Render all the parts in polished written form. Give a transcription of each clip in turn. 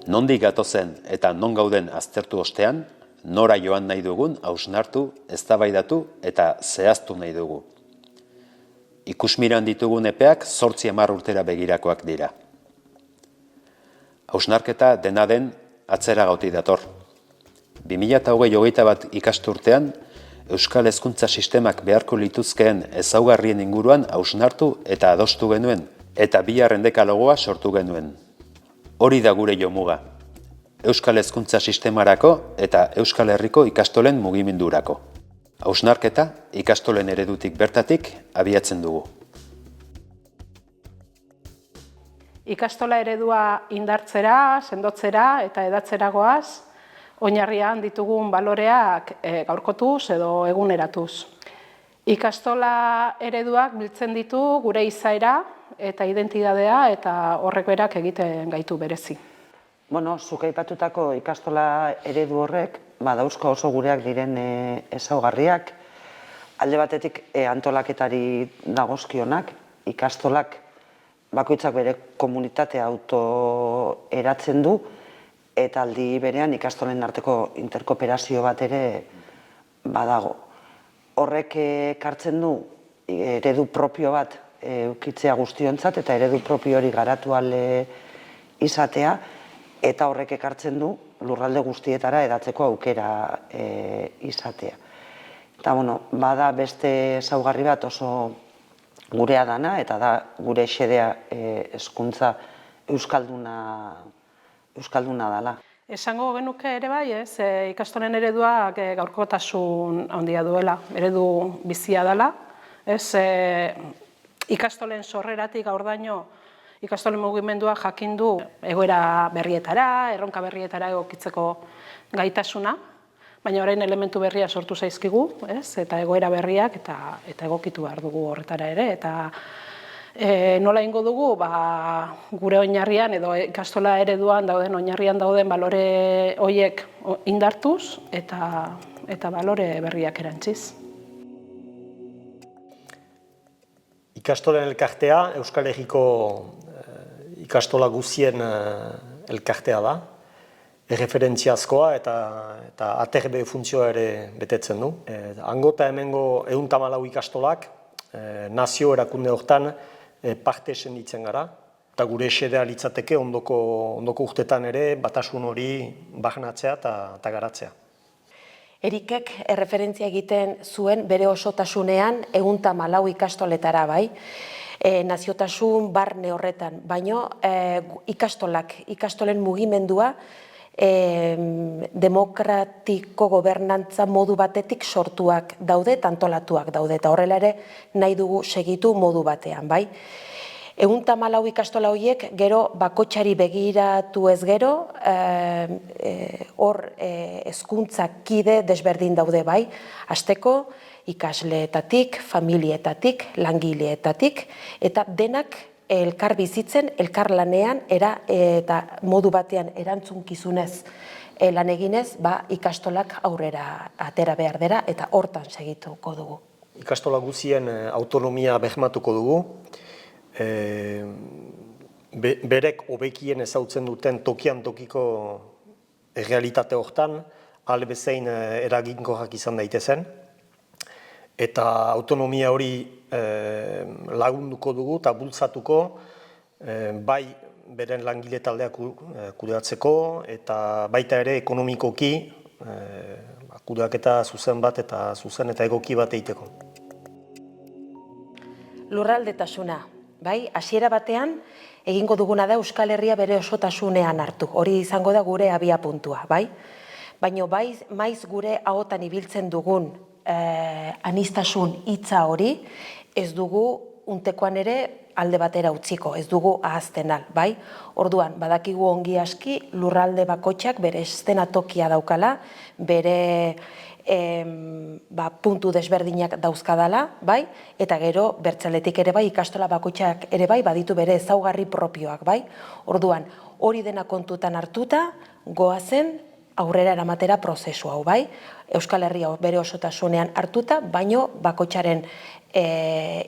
Nondik gatozen eta non gauden aztertu ostean, nora joan nahi dugun hausnartu, eztabaidatu eta zehaztu nahi dugu. Ikusmiran ditugun epeak 8-10 urtera begirakoak dira. Hausnarketa dena den atzera gauti dator. 2021 ikasturtean, Euskal Hezkuntza Sistemak beharko lituzkeen ezaugarrien inguruan hausnartu eta adostu genuen, eta bigarren dekalogoa sortu genuen. Hori da gure jomuga, Euskal Hezkuntza Sistemarako eta Euskal Herriko ikastolen mugimendurako. Hausnarketa ikastolen eredutik bertatik abiatzen dugu. Ikastola eredua indartzera, sendotzera eta edatzera goaz, oinarrian ditugun baloreak gaurkotuz edo eguneratuz. Ikastola ereduak biltzen ditu gure izaera eta identitatea eta horrek berak egiten gaitu berezi. Zuk aipatutako ikastola eredu horrek, dauzka oso gureak diren ezaugarriak, alde batetik antolaketari dagozkionak, ikastolak bakoitzak bere komunitatea autoeratzen du, eta aldi berean ikastolen arteko interkooperazio bat ere badago. Horrek ekartzen du eredu propio bat eukitzea guztiontzat eta eredu propio hori garatu ahal izatea, eta horrek ekartzen du lurralde guztietara edatzeko aukera izatea. Eta bada beste ezaugarri bat oso gurea dana, eta da gure xedea hezkuntza euskalduna dela. Esango genuke ere bai, ikastolen ereduak gaurkotasun handia duela, eredu bizia dela. Ikastolen sorreratik gaurdaino ikastolen mugimendua jakin du egoera berrietara, erronka berrietara egokitzeko gaitasuna, baina orain elementu berria sortu zaizkigu, eta egoera berriak eta egokitu behar dugu horretara ere, eta nola ingo dugu, gure oinarrian edo ikastola ereduan dauden, oinarrian dauden balore horiek indartuz eta balore berriak erantziz. Ikastolen elkartea, Euskal Herriko ikastola guzien elkartea da, erreferentziazkoa eta aterbe funtzioa ere betetzen du. Hangota hemengo 114 ikastolak nazio erakunde hortan parte senditzen gara, eta gure xedea litzateke ondoko urtetan ere batasun hori bahnatzea eta garatzea. Erikek erreferentzia egiten zuen bere osotasunean 114 ikastoletara bai, naziotasun barne horretan, baino ikastolen mugimendua demokratiko gobernantza modu batetik sortuak daude eta antolatuak daude, eta horrela ere nahi dugu segitu modu batean, bai. 114 ikastola horiek gero bakoitzari begiratu ez gero, hor hezkuntza kide desberdin daude, bai. Hasteko ikasleetatik, familietatik, langileetatik, eta denak elkar bizitzen, elkar lanean, eta modu batean erantzunkizunez lan eginez, ikastolak aurrera atera behar dira eta hortan segituko dugu. Ikastola guzien autonomia bermatuko dugu, berek hobekien ezautzen duten tokian tokiko errealitate hortan, albezein eraginkorrak izan daitezen, eta autonomia hori lagunduko dugu eta bultzatuko bai beren langile taldeak kudeatzeko eta baita ere ekonomikoki kudeaketa zuzen bat eta zuzen eta egoki bat egiteko. Lurraldetasuna, bai, hasiera batean egingo duguna da Euskal Herria bere osotasunean hartu, hori izango da gure abiapuntua, bai? Baina maiz gure ahotan ibiltzen dugun anistasun hitza hori, ez dugu untekoan ere alde batera utziko, ez dugu ahazten al, bai? Orduan, badakigu ongi aski lurralde bakoitzak bere eszenatokia daukala, bere puntu desberdinak dauzkadala, bai? Eta gero, bertzaletik ere bai, ikastola bakoitzak ere bai, baditu bere ezaugarri propioak, bai? Orduan, hori dena kontutan hartuta, goazen aurrera eramatera prozesu hau, bai? Euskal Herria bere osotasunean hartuta, baino bakoitzaren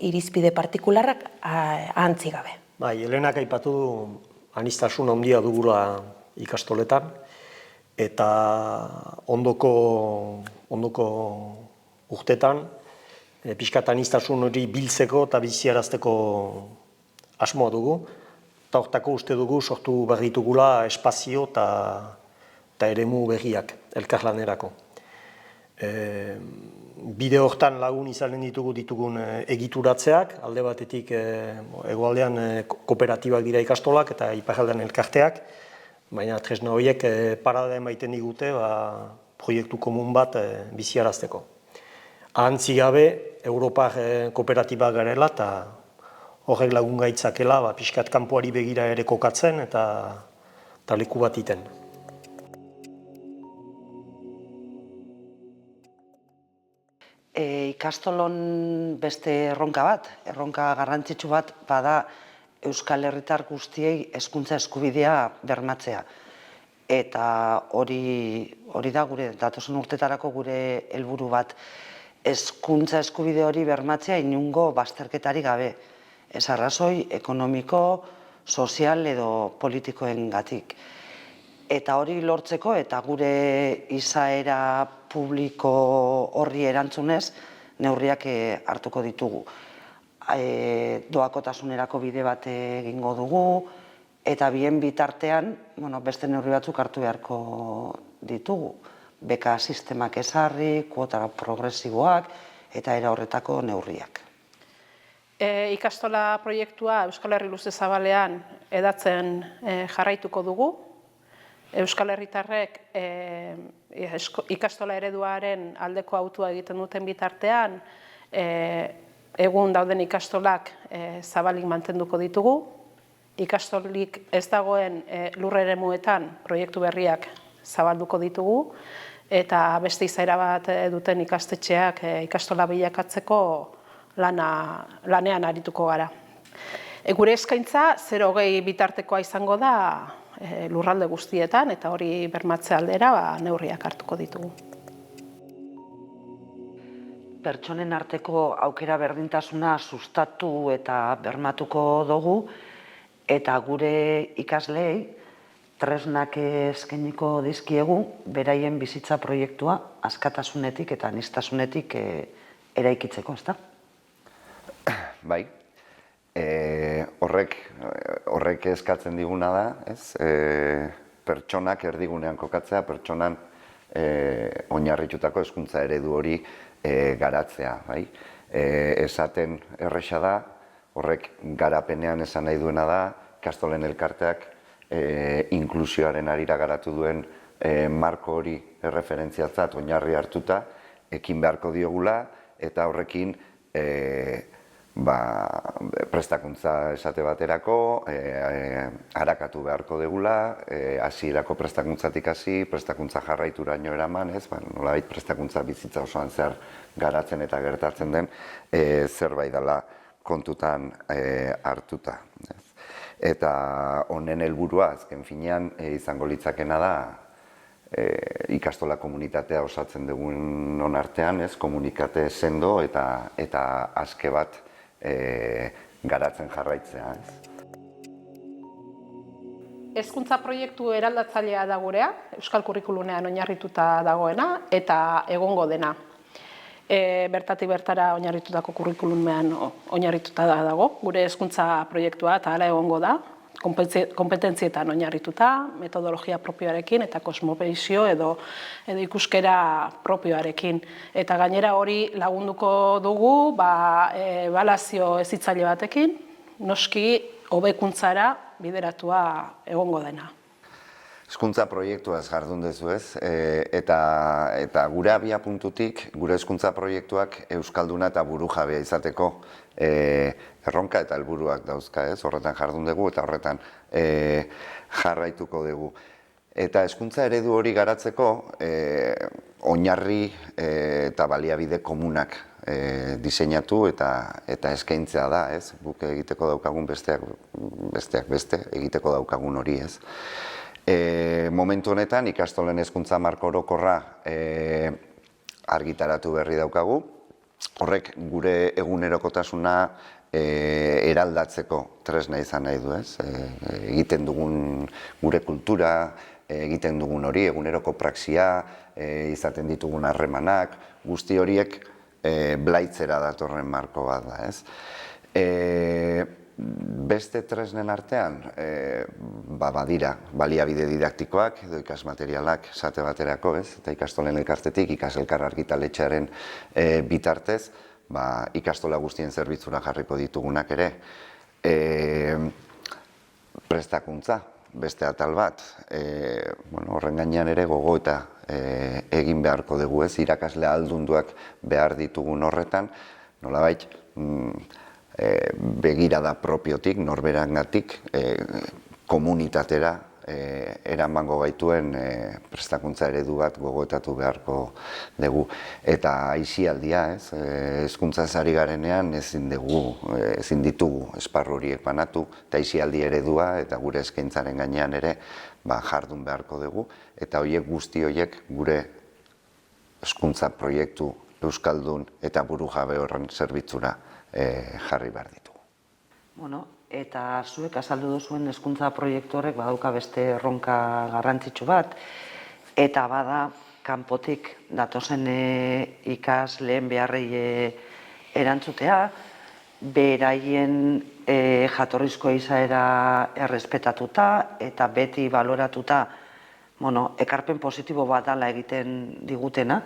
irizpide partikularrak ahantzi gabe. Bai, Helenak aipatu du anistasun handia dugula ikastoletan, eta ondoko urtetan, pixkat aniztasun hori biltzeko eta biziarazteko asmoa dugu, eta hortako uste dugu sortu behar ditugula espazio eta eremu berriak elkarlanerako. Bide hortan lagun izanen ditugun egituratzeak, alde batetik hegoaldean kooperatibak dira ikastolak eta iparraldean elkarteak, baina tresna horiek parada emaiten digute proiektu komun bat biziarazteko. Ahantzi gabe, Europar kooperatibak garela eta horrek lagun gaitzakela pixkat kanpoari begira ere kokatzen eta leku bat iten. Ikastolon beste erronka garrantzitsu bat, bada Euskal Herritar guztiei hezkuntza eskubidea bermatzea. Eta hori da gure datozen urtetarako gure helburu bat, hezkuntza eskubide hori bermatzea inongo bazterketarik gabe. Ez arrazoi ekonomiko, sozial edo politikoengatik. Eta hori lortzeko eta gure izaera publiko horri erantzunez neurriak hartuko ditugu. Doakotasunerako bide bat egingo dugu eta bien bitartean beste neurri batzuk hartu beharko ditugu. Beka sistemak ezarri, kuota progresiboak eta era horretako neurriak. Ikastola proiektua Euskal Herri luze zabalean hedatzen jarraituko dugu. Euskal Herritarrek ikastola ereduaren aldeko hautua egiten duten bitartean, egun dauden ikastolak zabalik mantenduko ditugu. Ikastolik ez dagoen lur eremuetan proiektu berriak zabalduko ditugu, eta beste izaera bat duten ikastetxeak ikastola bilakatzeko lanean arituko gara. Gure eskaintza 0-20 bitartekoa izango da lurralde guztietan, eta hori bermatze aldera neurriak hartuko ditugu. Pertsonen arteko aukera berdintasuna sustatu eta bermatuko dugu, eta gure ikasleei tresnak eskainiko dizkiegu beraien bizitza proiektua askatasunetik eta aniztasunetik eraikitzeko, ezta? Bai. Horrek eskatzen diguna da, pertsonak erdigunean kokatzea, pertsonan oinarritutako hezkuntza eredu hori garatzea. Esaten erresa da, horrek garapenean esan nahi duena da, ikastolen elkarteak inklusioaren harira garatu duen marko hori erreferentziatzat oinarri hartuta, ekin beharko diogula, eta horrekin prestakuntza esate baterako, harakatu beharko degula, hasierako prestakuntzatik hasi, prestakuntza jarraituraino eraman, nolabait prestakuntza bizitza osoan zehar garatzen eta gertatzen den zerbait dela kontutan hartuta. Eta honen helburua azken finean izango litzakena da ikastola komunitatea osatzen dugun artean, komunikate sendo eta aske bat garatzen jarraitzea. Hezkuntza proiektu eraldatzailea da gurea, Euskal Kurrikulunean oinarrituta dagoena eta egongo dena. Bertatik bertara oinarritutako kurrikulumean oinarrituta dago, gure hezkuntza proiektua eta hala egongo da, kompetentzietan oinarrituta, metodologia propioarekin eta kosmopeizio edo ikuskera propioarekin. Eta gainera hori lagunduko dugu ebaluazio hezitzaile batekin, noski hobekuntzara bideratua egongo dena. Hezkuntza proiektuaz jardun duzu eta gure abiapuntutik, gure hezkuntza proiektuak euskalduna eta burujabea izateko erronka eta helburuak dauzka, horretan jardun dugu eta horretan jarraituko dugu. Eta hezkuntza eredu hori garatzeko oinarri eta baliabide komunak diseinatu eta eskaintzea da, guk egiteko daukagun besteak beste egiteko daukagun hori, Momentu honetan ikastolen hezkuntza marko orokorra argitaratu berri daukagu. Horrek gure egunerokotasuna eraldatzeko tresna izan nahi du, ez? Egiten dugun gure kultura, egiten dugun hori, eguneroko praxia, izaten ditugun harremanak, guzti horiek blaitzera datorren marko bat da, ez? Beste tresnen artean, badira, baliabide didaktikoak edo ikasmaterialak esate baterako, ez? Eta ikastolen elkartetik, ikaselkar argitaletxearen bitartez, ikastola guztien zerbitzura jarriko ditugunak ere. Prestakuntza, beste atal bat, horren gainean ere gogo eta egin beharko dugu, ez? Irakasle ahaldunduak behar ditugun horretan, nolabait, begirada propiotik, norberangatik, komunitatera eramango gaituen prestakuntza eredu bat gogoetatu beharko dugu. Eta aisialdia, ez? Hezkuntzaz ari garenean ezin ditugu esparru horiek banatu, eta aisialdi eredua eta gure eskaintzaren gainean ere jardun beharko dugu, eta horiek guzti horiek gure hezkuntza proiektu euskaldun eta burujabe horren zerbitzura jarri behar ditugu. Eta zuek azaldu duzuen hezkuntza proiektu horrek badauka beste erronka garrantzitsu bat, eta bada kanpotik datozen ikasleen beharrei erantzutea, beraien jatorrizko izaera errespetatuta eta beti baloratuta ekarpen positibo bat dela egiten digutena,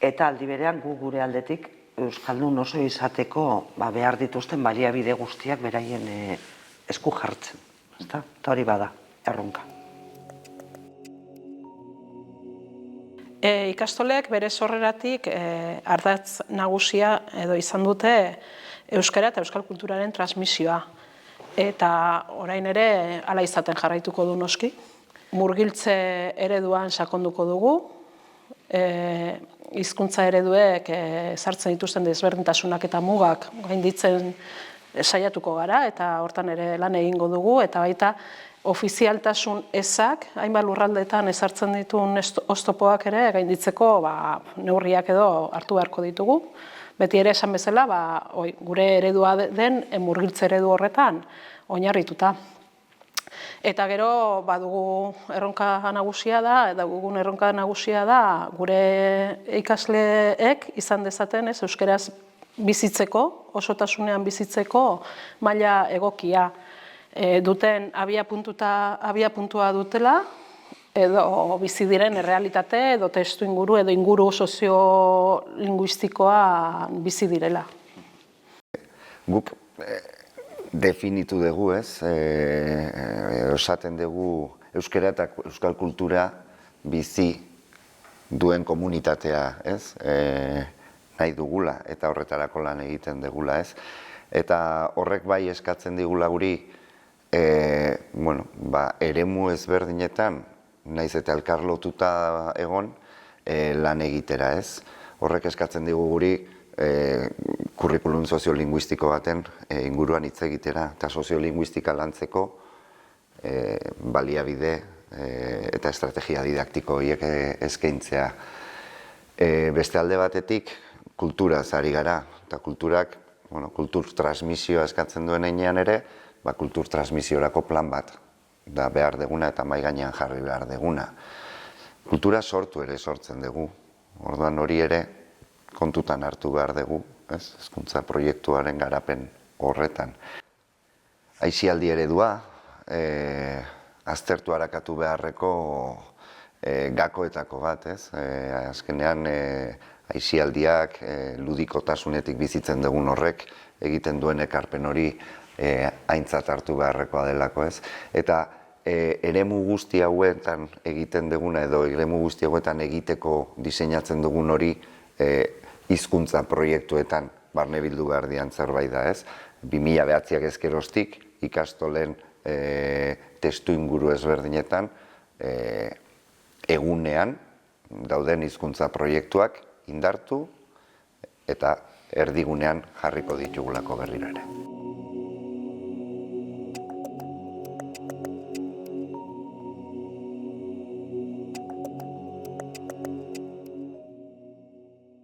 eta aldi berean gu gure aldetik euskaldun oso izateko behar dituzten baliabide guztiak beraien esku jartzen. Eta hori bada, erronka. Ikastolek bere sorreratik ardatz nagusia edo izan dute euskara eta euskal kulturaren transmisioa. Eta orain ere hala izaten jarraituko du noski. Murgiltze ereduan sakonduko dugu, hizkuntza ereduek sartzen dituzten desberdintasunak eta mugak gainditzen saiatuko gara, eta hortan ere lan egingo dugu, eta baita ofizialtasun ezak, hainbat lurraldeetan ezartzen dituen oztopoak ere gainditzeko neurriak edo hartu beharko ditugu. Beti ere esan bezala, gure eredua den murgiltze eredu horretan oinarrituta. Eta gero badugu erronka nagusia da, gure ikasleek izan dezaten euskeraz bizitzeko, osotasunean bizitzeko maila egokia duten abiapuntua dutela, edo bizi diren errealitate, edo testu inguru, edo inguru soziolinguistikoa bizi direla. Guk definitu dugu, ez? Esaten dugu euskara eta euskal kultura bizi duen komunitatea, ez? Nahi dugula eta horretarako lan egiten dugula, ez? Eta horrek bai eskatzen digula guri eremu ezberdinetan, naiz eta elkarlotuta egon, lan egitera, ez? Horrek eskatzen digu guri kurrikulum soziolinguistiko baten inguruan hitz egitera, eta soziolinguistika lantzeko baliabide eta estrategia didaktiko horiek eskaintzea. Beste alde batetik, kulturaz ari gara, eta kulturak, kultur transmisioa eskatzen duen heinean ere, kultur transmisiorako plan bat da behar deguna eta mahai gainean jarri behar deguna. Kultura sortu ere sortzen dugu, orduan hori ere kontutan hartu behar dugu, hezkuntza proiektuaren garapen horretan. Aisialdi eredua, aztertu harakatu beharreko gakoetako bat, ez? Azkenean, aisialdiak ludikotasunetik bizitzen dugun horrek egiten duen ekarpen hori aintzat hartu beharrekoa delako, ez? Eta eremu guzti hauetan egiten duguna edo eremu guzti hauetan egiteko diseinatzen dugun hori hizkuntza proiektuetan barne bildu behar dian zerbait da, ez? 2009ak ezkeroztik ikastolen testu inguru ezberdinetan egunean dauden hizkuntza proiektuak indartu eta erdigunean jarriko ditugulako berriro ere.